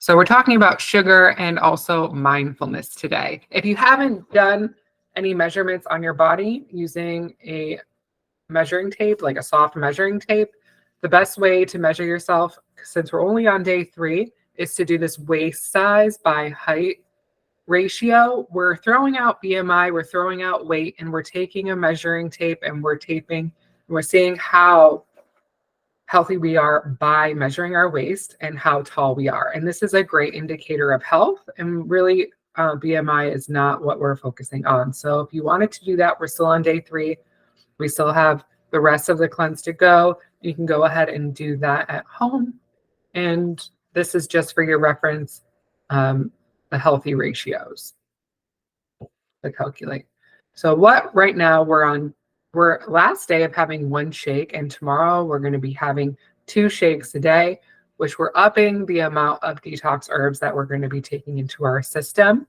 So we're talking about sugar and also mindfulness today. If you haven't done any measurements on your body using a measuring tape, like a soft measuring tape, the best way to measure yourself, since we're only on day 3, is to do this waist size by height ratio. We're throwing out BMI, we're throwing out weight, and we're taking a measuring tape and we're seeing how healthy we are by measuring our waist and how tall we are. And this is a great indicator of health. And really, BMI is not what we're focusing on. So if you wanted to do that, we're still on day 3. We still have the rest of the cleanse to go. You can go ahead and do that at home. And this is just for your reference, the healthy ratios to calculate. So what right now we're last day of having 1 shake, and tomorrow we're going to be having 2 shakes a day, which we're upping the amount of detox herbs that we're going to be taking into our system.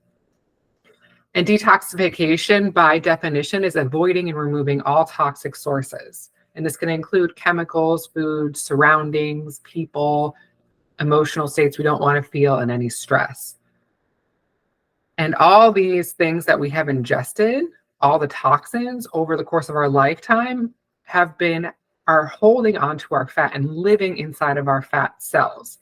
And detoxification, by definition, is avoiding and removing all toxic sources. And this can include chemicals, food, surroundings, people, emotional states we don't want to feel, and any stress. And all these things that we have ingested, all the toxins over the course of our lifetime, are holding onto our fat and living inside of our fat cells.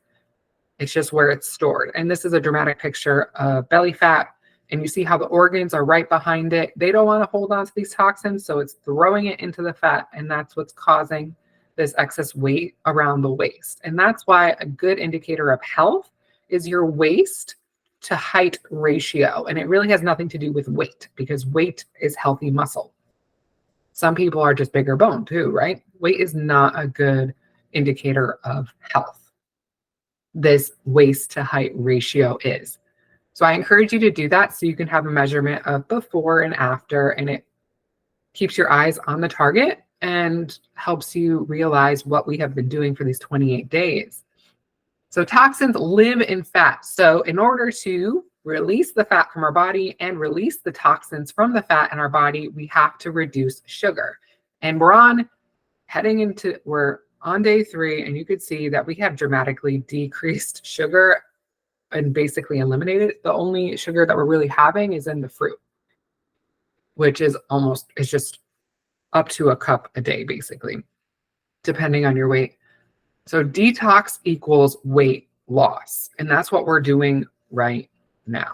It's just where it's stored. And this is a dramatic picture of belly fat. And you see how the organs are right behind it. They don't want to hold on to these toxins, so it's throwing it into the fat. And that's what's causing this excess weight around the waist. And that's why a good indicator of health is your waist to height ratio. And it really has nothing to do with weight, because weight is healthy muscle. Some people are just bigger bone too, right? Weight is not a good indicator of health. This waist to height ratio is. So I encourage you to do that so you can have a measurement of before and after, and it keeps your eyes on the target and helps you realize what we have been doing for these 28 days. So toxins live in fat. So in order to release the fat from our body and release the toxins from the fat in our body, we have to reduce sugar. And we're on day 3, and you could see that we have dramatically decreased sugar and basically eliminated. The only sugar that we're really having is in the fruit, which is just up to a cup a day, basically, depending on your weight. So detox equals weight loss. And that's what we're doing right now.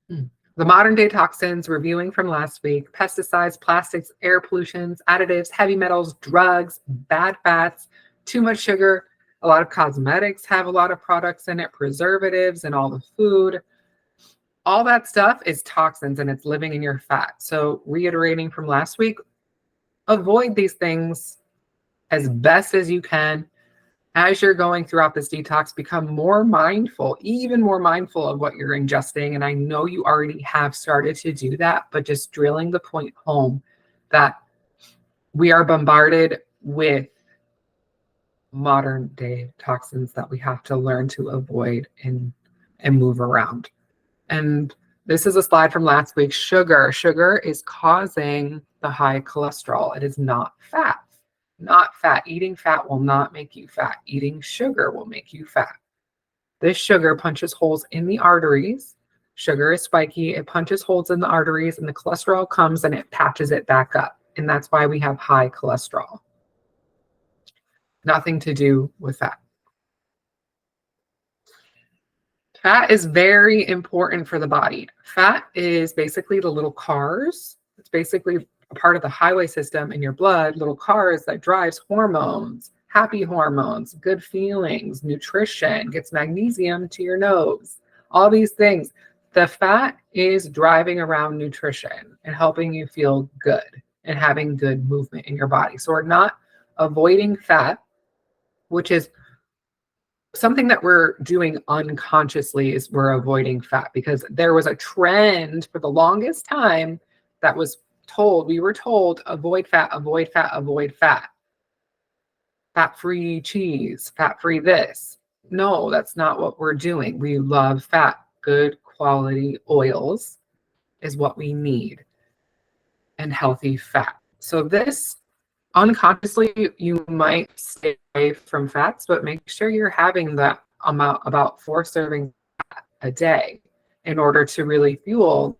The modern day toxins, reviewing from last week: pesticides, plastics, air pollutions, additives, heavy metals, drugs, bad fats, too much sugar. A lot of cosmetics have a lot of products in it, preservatives, and all the food. All that stuff is toxins, and it's living in your fat. So reiterating from last week, avoid these things as best as you can. As you're going throughout this detox, become more mindful, even more mindful of what you're ingesting. And I know you already have started to do that, but just drilling the point home that we are bombarded with modern day toxins that we have to learn to avoid and move around. And this is a slide from last week. Sugar is causing the high cholesterol. It is not fat. Not fat. Eating fat will not make you fat. Eating sugar will make you fat. This sugar punches holes in the arteries. Sugar is spiky. It punches holes in the arteries, and the cholesterol comes and it patches it back up. And that's why we have high cholesterol. Nothing to do with fat. Fat is very important for the body. Fat is basically the little cars. It's basically a part of the highway system in your blood, little cars that drives hormones, happy hormones, good feelings, nutrition, gets magnesium to your nose, all these things. The fat is driving around nutrition and helping you feel good and having good movement in your body. So we're not avoiding fat, which is something that we're doing unconsciously, is we're avoiding fat, because there was a trend for the longest time that was we were told, avoid fat, avoid fat, avoid fat. Fat-free cheese, fat-free this. No, that's not what we're doing. We love fat. Good quality oils is what we need, and healthy fat. So this Unconsciously, you might stay away from fats, but make sure you're having that amount, about 4 servings a day, in order to really fuel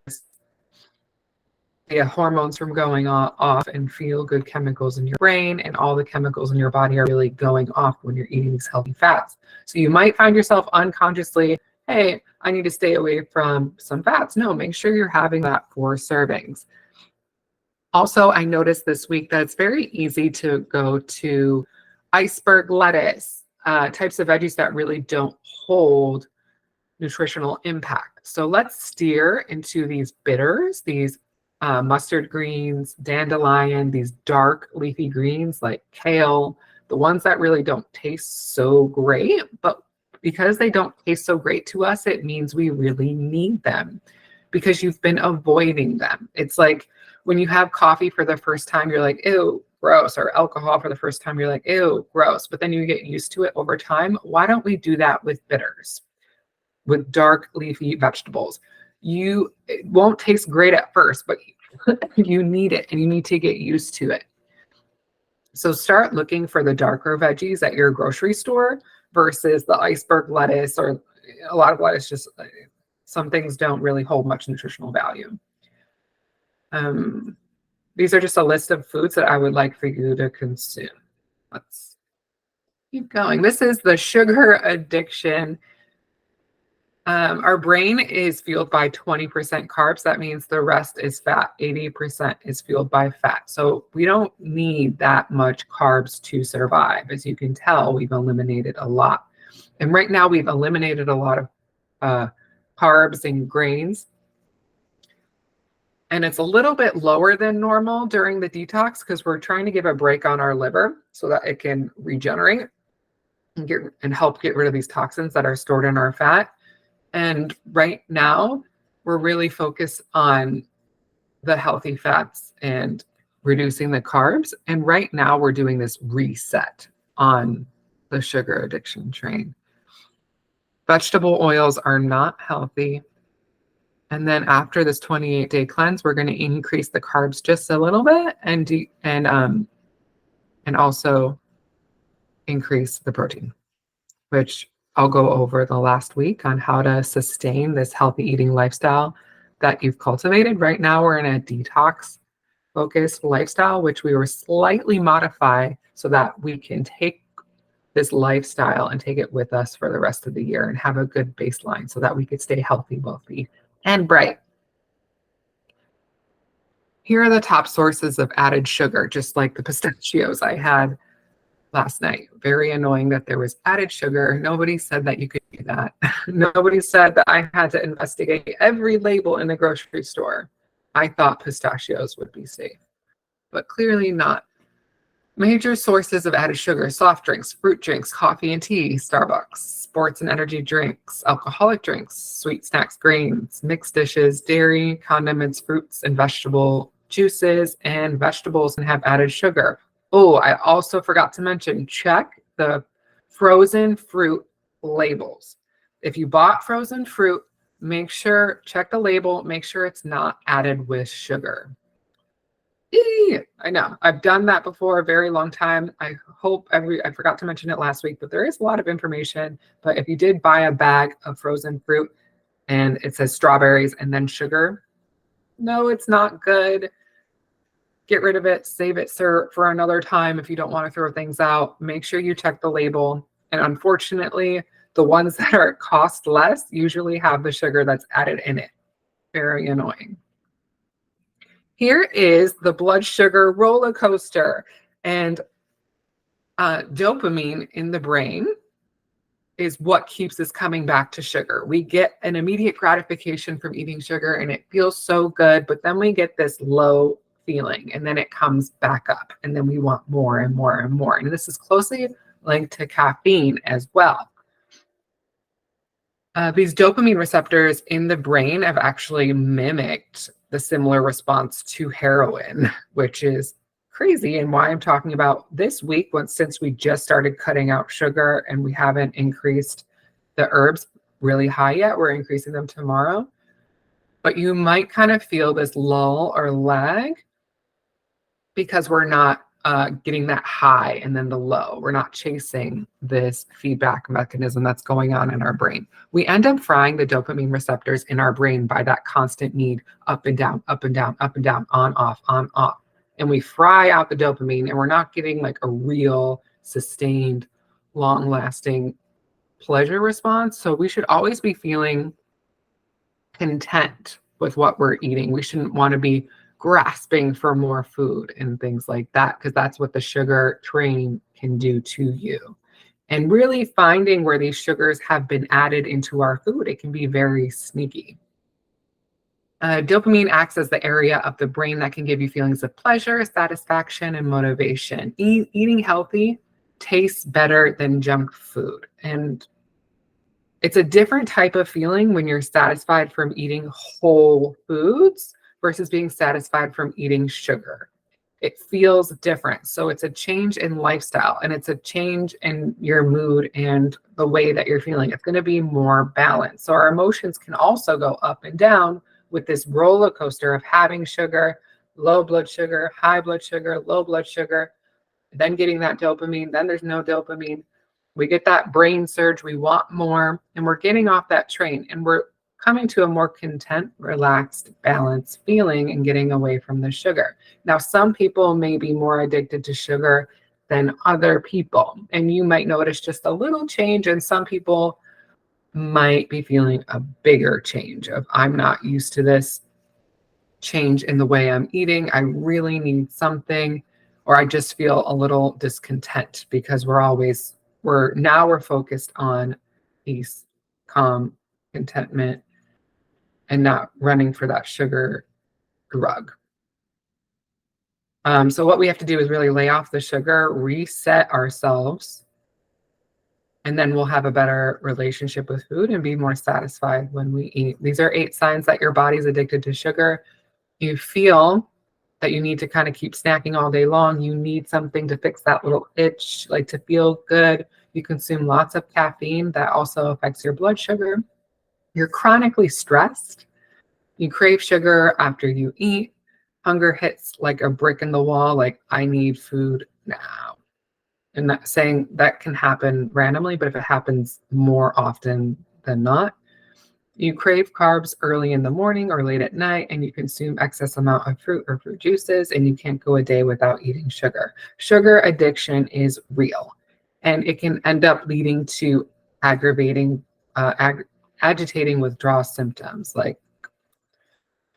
the hormones from going off and feel good chemicals in your brain, and all the chemicals in your body are really going off when you're eating these healthy fats. So you might find yourself unconsciously, hey, I need to stay away from some fats. No, make sure you're having that 4 servings. Also, I noticed this week that it's very easy to go to iceberg lettuce, types of veggies that really don't hold nutritional impact. So let's steer into these bitters, these mustard greens, dandelion, these dark leafy greens like kale, the ones that really don't taste so great, but because they don't taste so great to us, it means we really need them because you've been avoiding them. It's like when you have coffee for the first time, you're like, ew, gross, or alcohol for the first time, you're like, ew, gross, but then you get used to it over time. Why don't we do that with bitters, with dark leafy vegetables? It won't taste great at first, but you need it and you need to get used to it. So start looking for the darker veggies at your grocery store versus the iceberg lettuce, or a lot of lettuce. Just some things don't really hold much nutritional value. These are just a list of foods that I would like for you to consume. Let's keep going. This is the sugar addiction. Our brain is fueled by 20% carbs. That means the rest is fat. 80% is fueled by fat. So we don't need that much carbs to survive. As you can tell, we've eliminated a lot. And right now we've eliminated a lot of carbs and grains. And it's a little bit lower than normal during the detox because we're trying to give a break on our liver so that it can regenerate and help get rid of these toxins that are stored in our fat. And right now, we're really focused on the healthy fats and reducing the carbs. And right now, we're doing this reset on the sugar addiction train. Vegetable oils are not healthy. And then after this 28-day cleanse, we're going to increase the carbs just a little bit and also increase the protein, which I'll go over the last week on how to sustain this healthy eating lifestyle that you've cultivated. Right now, we're in a detox focused lifestyle, which we will slightly modify so that we can take this lifestyle and take it with us for the rest of the year and have a good baseline so that we could stay healthy, wealthy, and bright. Here are the top sources of added sugar, just like the pistachios I had last night. Very annoying that there was added sugar. Nobody said that you could do that. Nobody said that I had to investigate every label in the grocery store. I thought pistachios would be safe, but clearly not. Major sources of added sugar: soft drinks, fruit drinks, coffee and tea, Starbucks, sports and energy drinks, alcoholic drinks, sweet snacks, grains, mixed dishes, dairy, condiments, fruits and vegetable juices, and vegetables can have added sugar. Oh, I also forgot to mention, check the frozen fruit labels. If you bought frozen fruit, check the label, make sure it's not added with sugar. I know I've done that before a very long time. I forgot to mention it last week, but there is a lot of information. But if you did buy a bag of frozen fruit and it says strawberries and then sugar, no, it's not good. Get rid of it, save it for another time. If you don't want to throw things out, make sure you check the label. And unfortunately, the ones that are cost less usually have the sugar that's added in it. Very annoying. Here is the blood sugar roller coaster. And dopamine in the brain is what keeps us coming back to sugar. We get an immediate gratification from eating sugar and it feels so good, but then we get this low feeling and then it comes back up and then we want more and more and more. And this is closely linked to caffeine as well. These dopamine receptors in the brain have actually mimicked the similar response to heroin, which is crazy, and why I'm talking about this week, since we just started cutting out sugar and we haven't increased the herbs really high yet. We're increasing them tomorrow. But you might kind of feel this lull or lag because we're not getting that high and then the low. We're not chasing this feedback mechanism that's going on in our brain. We end up frying the dopamine receptors in our brain by that constant need up and down, up and down, up and down, on, off, on, off. And we fry out the dopamine and we're not getting like a real sustained, long lasting pleasure response. So we should always be feeling content with what we're eating. We shouldn't want to be grasping for more food and things like that, because that's what the sugar train can do to you. And really finding where these sugars have been added into our food, it can be very sneaky. Dopamine acts as the area of the brain that can give you feelings of pleasure, satisfaction, and motivation. Eating healthy tastes better than junk food. And it's a different type of feeling when you're satisfied from eating whole foods versus being satisfied from eating sugar. It feels different. So it's a change in lifestyle and it's a change in your mood and the way that you're feeling. It's going to be more balanced. So our emotions can also go up and down with this roller coaster of having sugar, low blood sugar, high blood sugar, low blood sugar, then getting that dopamine, then there's no dopamine. We get that brain surge, we want more, and we're getting off that train and we're coming to a more content, relaxed, balanced feeling and getting away from the sugar. Now, some people may be more addicted to sugar than other people, and you might notice just a little change, and some people might be feeling a bigger change of, I'm not used to this change in the way I'm eating. I really need something, or I just feel a little discontent because we're focused on peace, calm, contentment, and not running for that sugar drug. So what we have to do is really lay off the sugar, reset ourselves, and then we'll have a better relationship with food and be more satisfied when we eat. These are 8 signs that your body's addicted to sugar. You feel that you need to kind of keep snacking all day long. You need something to fix that little itch, like to feel good. You consume lots of caffeine. That also affects your blood sugar. You're chronically stressed. You crave sugar after you eat. Hunger hits like a brick in the wall, like I need food now. And that saying that can happen randomly, but if it happens more often than not, you crave carbs early in the morning or late at night, and you consume excess amount of fruit or fruit juices, and you can't go a day without eating sugar. Sugar addiction is real, and it can end up leading to aggravating, agitating withdrawal symptoms, like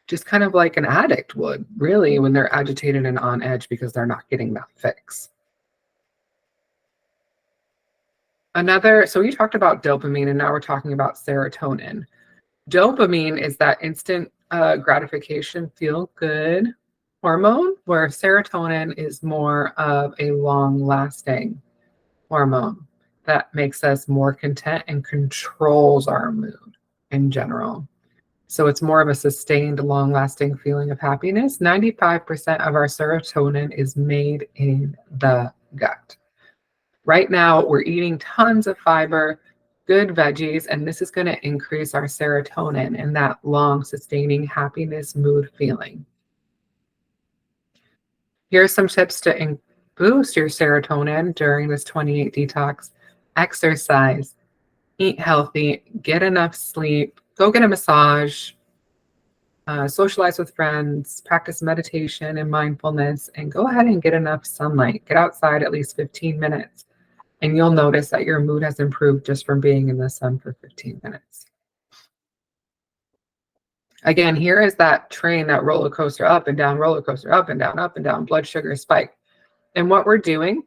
just kind of like an addict would, really, when they're agitated and on edge because they're not getting that fix. So we talked about dopamine, and now we're talking about serotonin. Dopamine is that instant gratification, feel good hormone, where serotonin is more of a long lasting hormone that makes us more content and controls our mood in general. So it's more of a sustained, long lasting feeling of happiness. 95% of our serotonin is made in the gut. Right now, we're eating tons of fiber, good veggies, and this is going to increase our serotonin and that long sustaining happiness mood feeling. Here are some tips to boost your serotonin during this 28 detox. Exercise, eat healthy, get enough sleep, go get a massage, socialize with friends, practice meditation and mindfulness, and go ahead and get enough sunlight. Get outside at least 15 minutes. And you'll notice that your mood has improved just from being in the sun for 15 minutes. Again, here is that train, that roller coaster, up and down, roller coaster, up and down, blood sugar spike. And what we're doing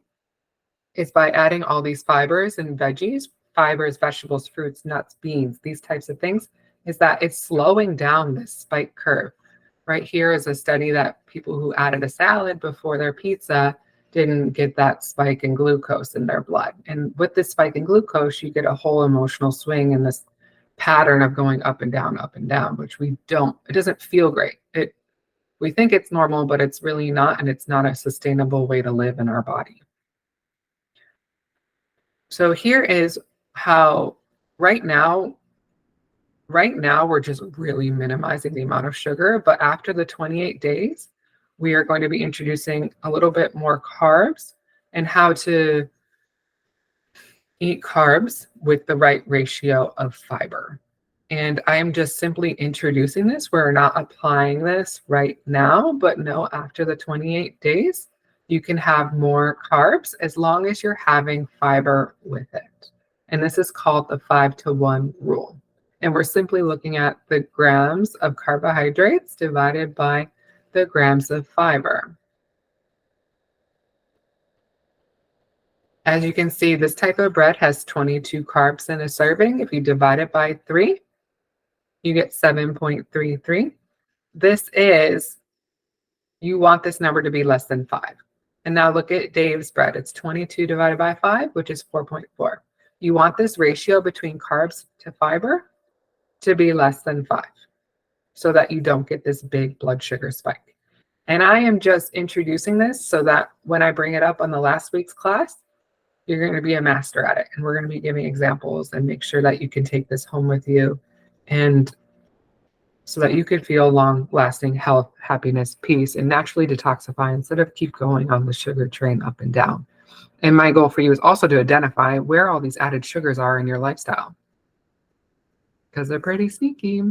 is by adding all these fibers and veggies, vegetables, fruits, nuts, beans, these types of things, is that it's slowing down this spike curve. Right here is a study that people who added a salad before their pizza didn't get that spike in glucose in their blood. And with this spike in glucose, you get a whole emotional swing in this pattern of going up and down, which it doesn't feel great. We think it's normal, but it's really not, and it's not a sustainable way to live in our body. So here is how right now we're just really minimizing the amount of sugar, but after the 28 days, we are going to be introducing a little bit more carbs and how to eat carbs with the right ratio of fiber. And I am just simply introducing this. We're not applying this right now, but no, after the 28 days, you can have more carbs as long as you're having fiber with it. And this is called the 5-to-1 rule. And we're simply looking at the grams of carbohydrates divided by the grams of fiber. As you can see, this type of bread has 22 carbs in a serving. If you divide it by 3, you get 7.33. You want this number to be less than 5. And now look at Dave's bread. It's 22 divided by 5, which is 4.4. You want this ratio between carbs to fiber to be less than 5 so that you don't get this big blood sugar spike. And I am just introducing this so that when I bring it up on the last week's class, you're going to be a master at it. And we're going to be giving examples and make sure that you can take this home with you, and so that you could feel long-lasting health, happiness, peace, and naturally detoxify instead of keep going on the sugar train up and down. And my goal for you is also to identify where all these added sugars are in your lifestyle, because they're pretty sneaky.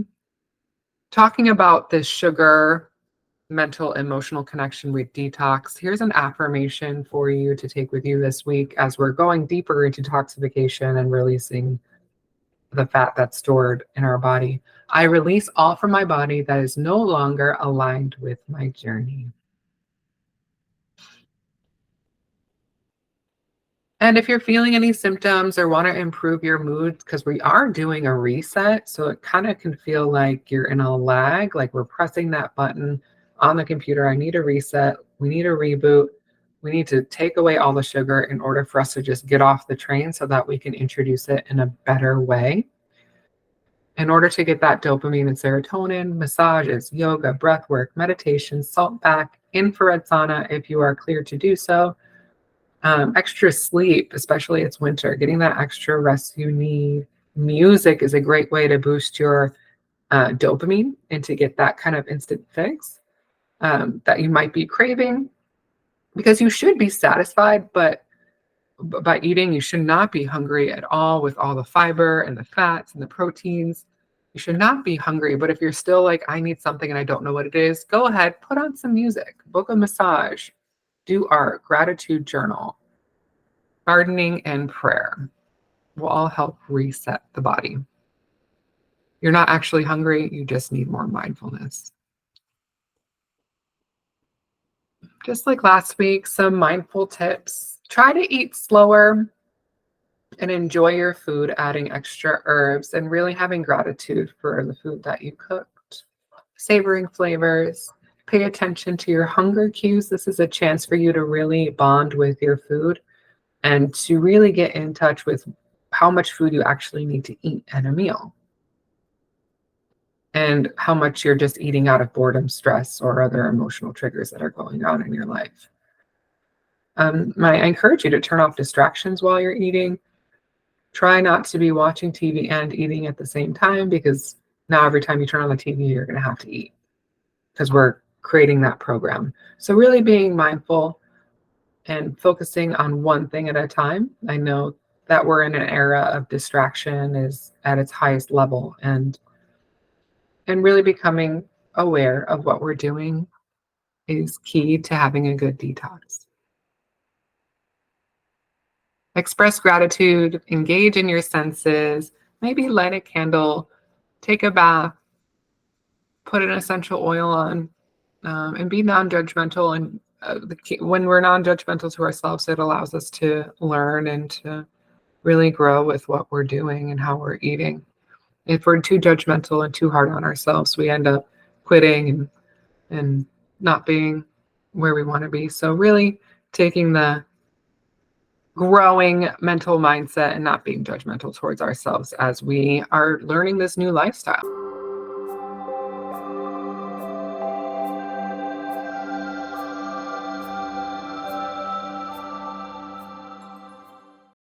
Talking about this sugar mental emotional connection with detox, here's an affirmation for you to take with you this week as we're going deeper into detoxification and releasing the fat that's stored in our body. I release all from my body that is no longer aligned with my journey. And if you're feeling any symptoms or want to improve your mood, because we are doing a reset, so it kind of can feel like you're in a lag, like we're pressing that button on the computer. I need a reset. We need a reboot. We need to take away all the sugar in order for us to just get off the train so that we can introduce it in a better way. In order to get that dopamine and serotonin, massages, yoga, breath work, meditation, salt bath, infrared sauna if you are clear to do so, extra sleep, especially it's winter, getting that extra rest you need. Music is a great way to boost your dopamine and to get that kind of instant fix that you might be craving, because you should be satisfied, but by eating, you should not be hungry at all with all the fiber and the fats and the proteins. You should not be hungry. But if you're still like, I need something and I don't know what it is, go ahead, put on some music, book a massage, do art, gratitude journal, gardening, and prayer will all help reset the body. You're not actually hungry. You just need more mindfulness. Just like last week, some mindful tips. Try to eat slower and enjoy your food, adding extra herbs and really having gratitude for the food that you cooked. Savoring flavors. Pay attention to your hunger cues. This is a chance for you to really bond with your food and to really get in touch with how much food you actually need to eat at a meal, and how much you're just eating out of boredom, stress, or other emotional triggers that are going on in your life. I encourage you to turn off distractions while you're eating. Try not to be watching TV and eating at the same time, because now every time you turn on the TV, you're going to have to eat, because we're creating that program. So really being mindful and focusing on one thing at a time. I know that we're in an era of distraction is at its highest level, and really becoming aware of what we're doing is key to having a good detox. Express gratitude, engage in your senses, maybe light a candle, take a bath, put an essential oil on, and be non-judgmental. And when we're non-judgmental to ourselves, it allows us to learn and to really grow with what we're doing and how we're eating. If we're too judgmental and too hard on ourselves, we end up quitting and not being where we want to be. So really taking the growing mental mindset and not being judgmental towards ourselves as we are learning this new lifestyle.